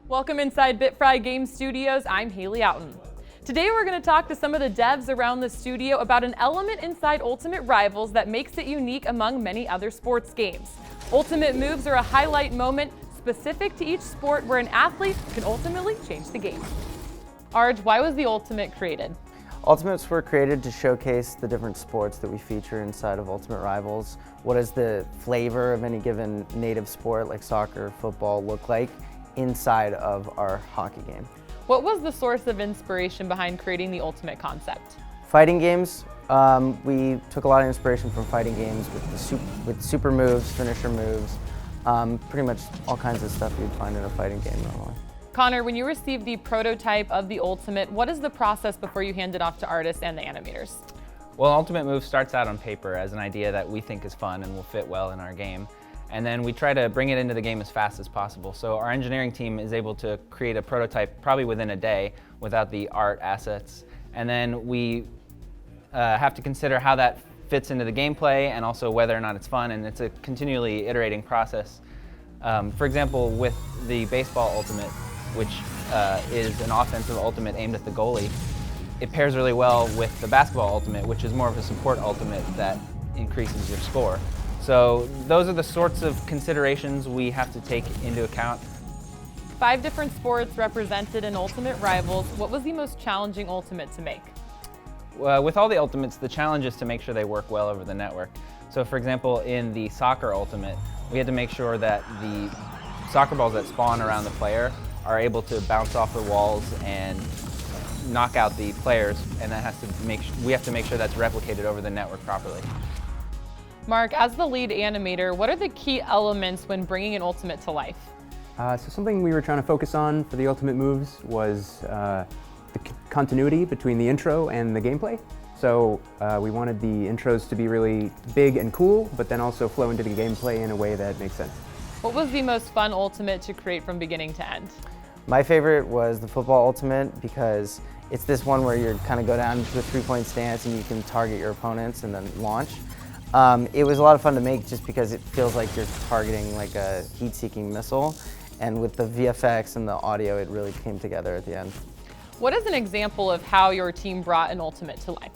Welcome inside BitFry Game Studios. I'm Haley Outen. Today we're going to talk to some of the devs around the studio about an element inside Ultimate Rivals that makes it unique among many other sports games. Ultimate moves are a highlight moment specific to each sport where an athlete can ultimately change the game. Arj, why was the Ultimate created? Ultimates were created to showcase the different sports that we feature inside of Ultimate Rivals. What does the flavor of any given native sport like soccer, football look like inside of our hockey game? What was the source of inspiration behind creating the Ultimate concept? Fighting games. We took a lot of inspiration from fighting games with super moves, finisher moves, pretty much all kinds of stuff you'd find in a fighting game normally. Connor, when you receive the prototype of the Ultimate, what is the process before you hand it off to artists and the animators? Well, Ultimate Move starts out on paper as an idea that we think is fun and will fit well in our game. And then we try to bring it into the game as fast as possible. So our engineering team is able to create a prototype probably within a day without the art assets. And then we have to consider how that fits into the gameplay and also whether or not it's fun. And it's a continually iterating process. For example, with the baseball Ultimate, which is an offensive ultimate aimed at the goalie, it pairs really well with the basketball ultimate, which is more of a support ultimate that increases your score. So those are the sorts of considerations we have to take into account. 5 different sports represented in Ultimate Rivals. What was the most challenging Ultimate to make? With all the ultimates, the challenge is to make sure they work well over the network. So for example, in the soccer ultimate, we had to make sure that the soccer balls that spawn around the player are able to bounce off the walls and knock out the players, and that has to we have to make sure that's replicated over the network properly. Mark, as the lead animator, what are the key elements when bringing an Ultimate to life? So something we were trying to focus on for the Ultimate moves was the continuity between the intro and the gameplay. So we wanted the intros to be really big and cool, but then also flow into the gameplay in a way that makes sense. What was the most fun Ultimate to create from beginning to end? My favorite was the football Ultimate because it's this one where you kind of go down to a 3-point stance and you can target your opponents and then launch. It was a lot of fun to make just because it feels like you're targeting like a heat-seeking missile, and with the VFX and the audio it really came together at the end. What is an example of how your team brought an Ultimate to life?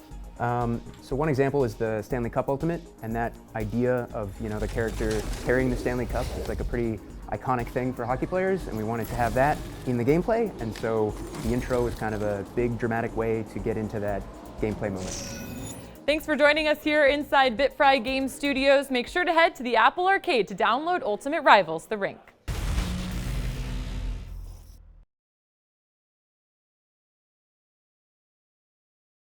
So one example is the Stanley Cup Ultimate, and that idea of the character carrying the Stanley Cup is like a pretty iconic thing for hockey players, and we wanted to have that in the gameplay, and so the intro is kind of a big dramatic way to get into that gameplay moment. Thanks for joining us here inside BitFry Game Studios. Make sure to head to the Apple Arcade to download Ultimate Rivals: The Rink.